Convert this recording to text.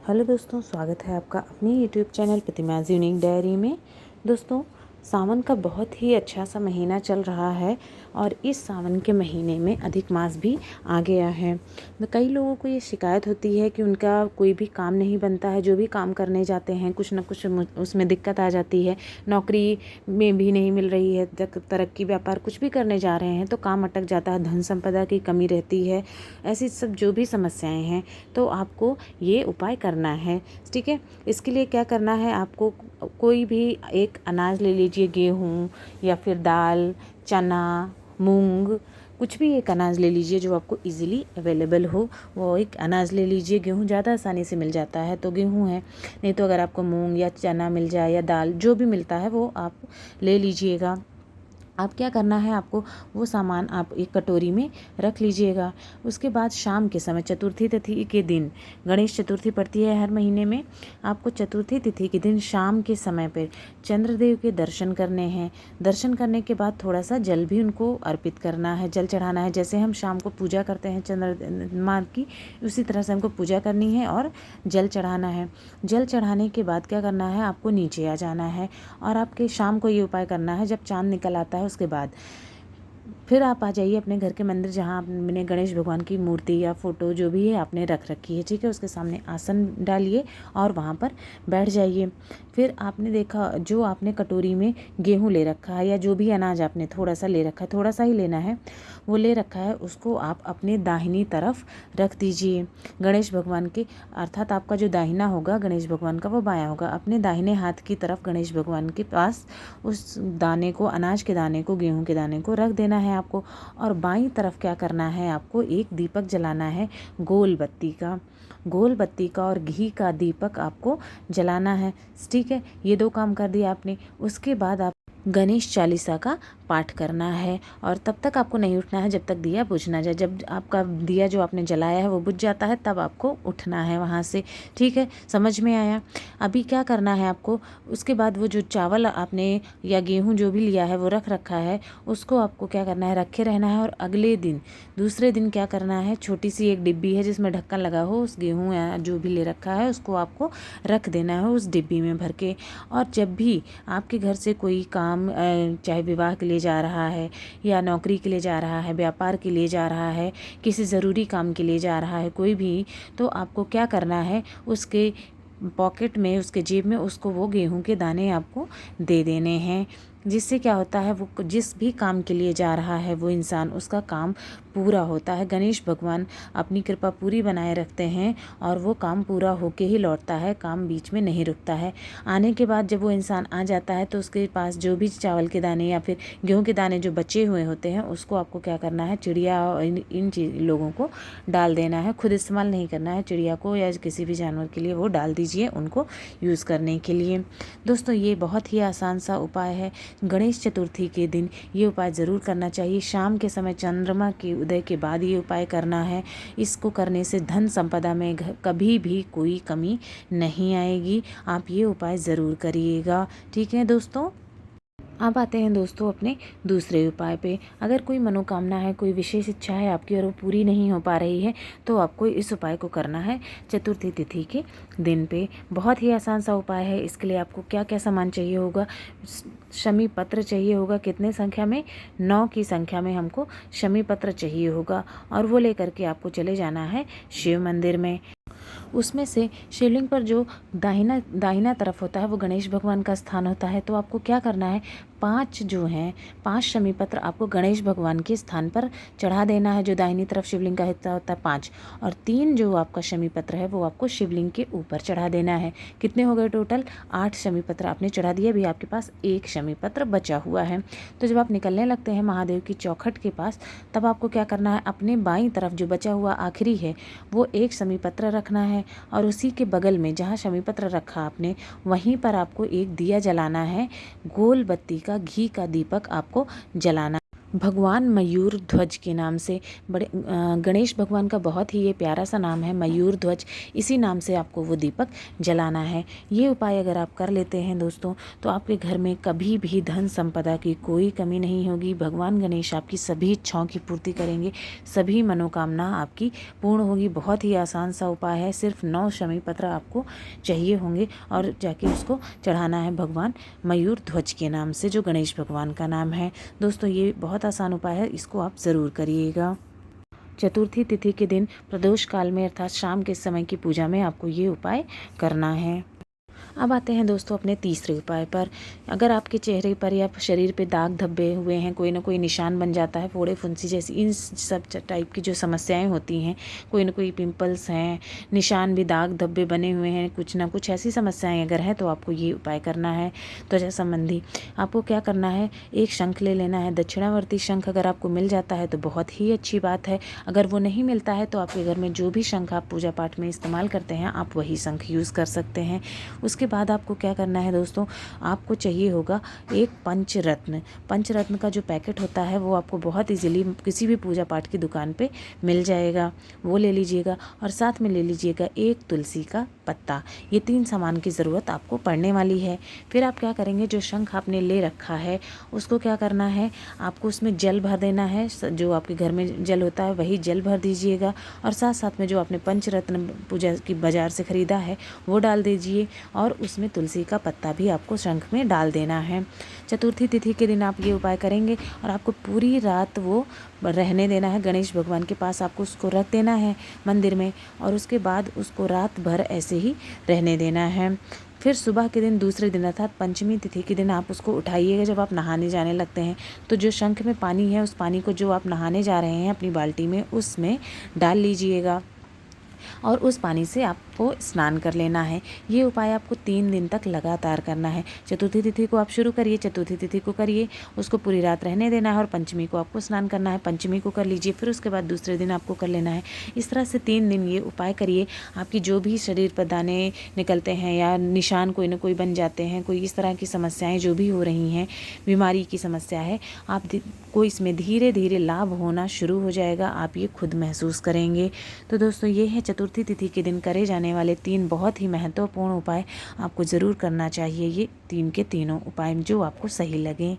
Hello दोस्तों, स्वागत है आपका अपने यूट्यूब चैनल प्रतिमाज़ यूनिक डायरी में। दोस्तों, सावन का बहुत ही अच्छा सा महीना चल रहा है और इस सावन के महीने में अधिक मास भी आ गया है। तो कई लोगों को ये शिकायत होती है कि उनका कोई भी काम नहीं बनता है। जो भी काम करने जाते हैं कुछ ना कुछ उसमें दिक्कत आ जाती है। नौकरी में भी नहीं मिल रही है, तरक्की व्यापार कुछ भी करने जा रहे हैं तो काम अटक जाता है, धन संपदा की कमी रहती है। ऐसी सब जो भी समस्याएं हैं तो आपको ये उपाय करना है। ठीक है, इसके लिए क्या करना है, आपको कोई भी एक अनाज ले लीजिए, गेहूँ या फिर दाल, चना, मूंग, कुछ भी एक अनाज ले लीजिए जो आपको इजीली अवेलेबल हो। वो एक अनाज ले लीजिए। गेहूँ ज़्यादा आसानी से मिल जाता है तो गेहूँ है, नहीं तो अगर आपको मूंग या चना मिल जाए या दाल जो भी मिलता है वो आप ले लीजिएगा। आप क्या करना है, आपको वो सामान आप एक कटोरी में रख लीजिएगा। उसके बाद शाम के समय चतुर्थी तिथि के दिन, गणेश चतुर्थी पड़ती है हर महीने में, आपको चतुर्थी तिथि के दिन शाम के समय पर चंद्रदेव के दर्शन करने हैं। दर्शन करने के बाद थोड़ा सा जल भी उनको अर्पित करना है, जल चढ़ाना है। जैसे हम शाम को पूजा करते हैं चंद्रमा की, उसी तरह से हमको पूजा करनी है और जल चढ़ाना है। जल चढ़ाने के बाद क्या करना है, आपको नीचे आ जाना है और आपके शाम को ये उपाय करना है जब चाँद निकल आता है। उसके बाद फिर आप आ जाइए अपने घर के मंदिर जहाँ आपने गणेश भगवान की मूर्ति या फोटो जो भी है आपने रख रखी है, ठीक है, उसके सामने आसन डालिए और वहाँ पर बैठ जाइए। फिर आपने देखा जो आपने कटोरी में गेहूँ ले रखा है या जो भी अनाज आपने थोड़ा सा ले रखा है, थोड़ा सा ही लेना है, वो ले रखा है, उसको आप अपने दाहिनी तरफ रख दीजिए। गणेश भगवान के अर्थात आपका जो दाहिना होगा गणेश भगवान का वो बायां होगा। अपने दाहिने हाथ की तरफ गणेश भगवान के पास उस दाने को, अनाज के दाने को, गेहूं के दाने को रख देना है आपको। और बाईं तरफ क्या करना है, आपको एक दीपक जलाना है, गोल बत्ती का और घी का दीपक आपको जलाना है। ठीक है, ये दो काम कर दिया आपने। उसके बाद आप गणेश चालीसा का पाठ करना है और तब तक आपको नहीं उठना है जब तक दिया बुझ ना जाए। जब आपका दिया जो आपने जलाया है वो बुझ जाता है तब आपको उठना है वहाँ से। ठीक है, समझ में आया। अभी क्या करना है आपको, उसके बाद वो जो चावल आपने या गेहूँ जो भी लिया है वो रख रखा है, उसको आपको क्या करना है, रखे रहना है। और अगले दिन, दूसरे दिन क्या करना है, छोटी सी एक डिब्बी है जिसमें ढक्कन लगा हो, उस गेहूँ या जो भी ले रखा है उसको आपको रख देना है उस डिब्बी में भर के। और जब भी आपके घर से कोई काम, चाहे विवाह के लिए जा रहा है या नौकरी के लिए जा रहा है, व्यापार के लिए जा रहा है, किसी ज़रूरी काम के लिए जा रहा है कोई भी, तो आपको क्या करना है, उसके पॉकेट में, उसके जेब में उसको वो गेहूं के दाने आपको दे देने हैं। जिससे क्या होता है, वो जिस भी काम के लिए जा रहा है वो इंसान, उसका काम पूरा होता है। गणेश भगवान अपनी कृपा पूरी बनाए रखते हैं और वो काम पूरा होके ही लौटता है, काम बीच में नहीं रुकता है। आने के बाद जब वो इंसान आ जाता है तो उसके पास जो भी चावल के दाने या फिर गेहूं के दाने जो बचे हुए होते हैं उसको आपको क्या करना है, चिड़िया और इन लोगों को डाल देना है। खुद इस्तेमाल नहीं करना है, चिड़िया को या किसी भी जानवर के लिए वो डाल दीजिए उनको यूज़ करने के लिए। दोस्तों, ये बहुत ही आसान सा उपाय है। गणेश चतुर्थी के दिन ये उपाय ज़रूर करना चाहिए। शाम के समय चंद्रमा के उदय के बाद ये उपाय करना है। इसको करने से धन संपदा में कभी भी कोई कमी नहीं आएगी। आप ये उपाय ज़रूर करिएगा। ठीक है दोस्तों, अब आते हैं दोस्तों अपने दूसरे उपाय पे। अगर कोई मनोकामना है, कोई विशेष इच्छा है आपकी और वो पूरी नहीं हो पा रही है तो आपको इस उपाय को करना है चतुर्थी तिथि के दिन पे। बहुत ही आसान सा उपाय है। इसके लिए आपको क्या क्या सामान चाहिए होगा, शमी पत्र चाहिए होगा। कितने संख्या में, 9 की संख्या में हमको शमी पत्र चाहिए होगा और वो लेकर के आपको चले जाना है शिव मंदिर में। उसमें से शिवलिंग पर जो दाहिना तरफ होता है वो गणेश भगवान का स्थान होता है। तो आपको क्या करना है, 5 शमी पत्र आपको गणेश भगवान के स्थान पर चढ़ा देना है। जो दाहिनी तरफ शिवलिंग का हिस्सा होता है 5, और 3 जो आपका शमी पत्र है वो आपको शिवलिंग के ऊपर चढ़ा देना है। कितने हो गए टोटल, 8 शमी पत्र आपने चढ़ा दिए। अभी आपके पास 1 शमी पत्र बचा हुआ है। तो जब आप निकलने लगते हैं महादेव की चौखट के पास, तब आपको क्या करना है, अपने बाईं तरफ जो बचा हुआ आखिरी है वो 1 शमी पत्र रखना है और उसी के बगल में जहाँ शमी पत्र रखा आपने वहीं पर आपको एक दिया जलाना है। गोल बत्ती का घी का दीपक आपको जलाना। भगवान मयूर ध्वज के नाम से बड़े गणेश भगवान का बहुत ही ये प्यारा सा नाम है मयूर ध्वज। इसी नाम से आपको वो दीपक जलाना है। ये उपाय अगर आप कर लेते हैं दोस्तों तो आपके घर में कभी भी धन संपदा की कोई कमी नहीं होगी। भगवान गणेश आपकी सभी इच्छाओं की पूर्ति करेंगे, सभी मनोकामना आपकी पूर्ण होगी। बहुत ही आसान सा उपाय है, सिर्फ 9 शमी पत्र आपको चाहिए होंगे और जाके उसको चढ़ाना है भगवान मयूर ध्वज के नाम से, जो गणेश भगवान का नाम है। दोस्तों ये बहुत आसान उपाय है, इसको आप ज़रूर करिएगा। चतुर्थी तिथि के दिन प्रदोष काल में अर्थात शाम के समय की पूजा में आपको ये उपाय करना है। अब आते हैं दोस्तों अपने तीसरे उपाय पर। अगर आपके चेहरे पर या शरीर पे दाग धब्बे हुए हैं, कोई ना कोई निशान बन जाता है, फोड़े फुंसी जैसी इन सब टाइप की जो समस्याएं होती हैं, कोई ना कोई पिंपल्स हैं, निशान भी दाग धब्बे बने हुए हैं, कुछ ना कुछ ऐसी समस्याएं अगर है तो आपको ये उपाय करना है। त्वचा संबंधी आपको क्या करना है, एक शंख ले लेना है। दक्षिणावर्ती शंख अगर आपको मिल जाता है तो बहुत ही अच्छी बात है। अगर वो नहीं मिलता है तो आपके घर में जो भी शंख आप पूजा पाठ में इस्तेमाल करते हैं आप वही शंख यूज़ कर सकते हैं। उसके बाद आपको क्या करना है दोस्तों, आपको चाहिए होगा एक पंचरत्न। पंचरत्न का जो पैकेट होता है वो आपको बहुत इजीली किसी भी पूजा पाठ की दुकान पे मिल जाएगा, वो ले लीजिएगा। और साथ में ले लीजिएगा एक तुलसी का पत्ता। ये 3 सामान की ज़रूरत आपको पड़ने वाली है। फिर आप क्या करेंगे, जो शंख आपने ले रखा है उसको क्या करना है, आपको उसमें जल भर देना है। जो आपके घर में जल होता है वही जल भर दीजिएगा और साथ साथ में जो आपने पंचरत्न पूजा की बाज़ार से ख़रीदा है वो डाल दीजिए और उसमें तुलसी का पत्ता भी आपको शंख में डाल देना है। चतुर्थी तिथि के दिन आप ये उपाय करेंगे और आपको पूरी रात वो रहने देना है गणेश भगवान के पास। आपको उसको रख देना है मंदिर में और उसके बाद उसको रात भर ऐसे ही रहने देना है। फिर सुबह के दिन दूसरे दिन अर्थात पंचमी तिथि के दिन आप उसको उठाइएगा। जब आप नहाने जाने लगते हैं तो जो शंख में पानी है उस पानी को जो आप नहाने जा रहे हैं अपनी बाल्टी में उसमें डाल लीजिएगा और उस पानी से आपको स्नान कर लेना है। ये उपाय आपको 3 दिन तक लगातार करना है। चतुर्थी तिथि को आप शुरू करिए, चतुर्थी तिथि को करिए, उसको पूरी रात रहने देना है और पंचमी को आपको स्नान करना है। पंचमी को कर लीजिए, फिर उसके बाद दूसरे दिन आपको कर लेना है। इस तरह से 3 दिन ये उपाय करिए। आपकी जो भी शरीर पर दाने निकलते हैं या निशान कोई ना कोई बन जाते हैं, कोई इस तरह की समस्याएँ जो भी हो रही हैं, बीमारी की समस्या है, आपको इसमें धीरे धीरे लाभ होना शुरू हो जाएगा। आप ये खुद महसूस करेंगे। तो दोस्तों ये है चतुर्थी तिथि के दिन करे जाने वाले 3 बहुत ही महत्वपूर्ण उपाय। आपको ज़रूर करना चाहिए ये 3 के तीनों उपाय जो आपको सही लगें।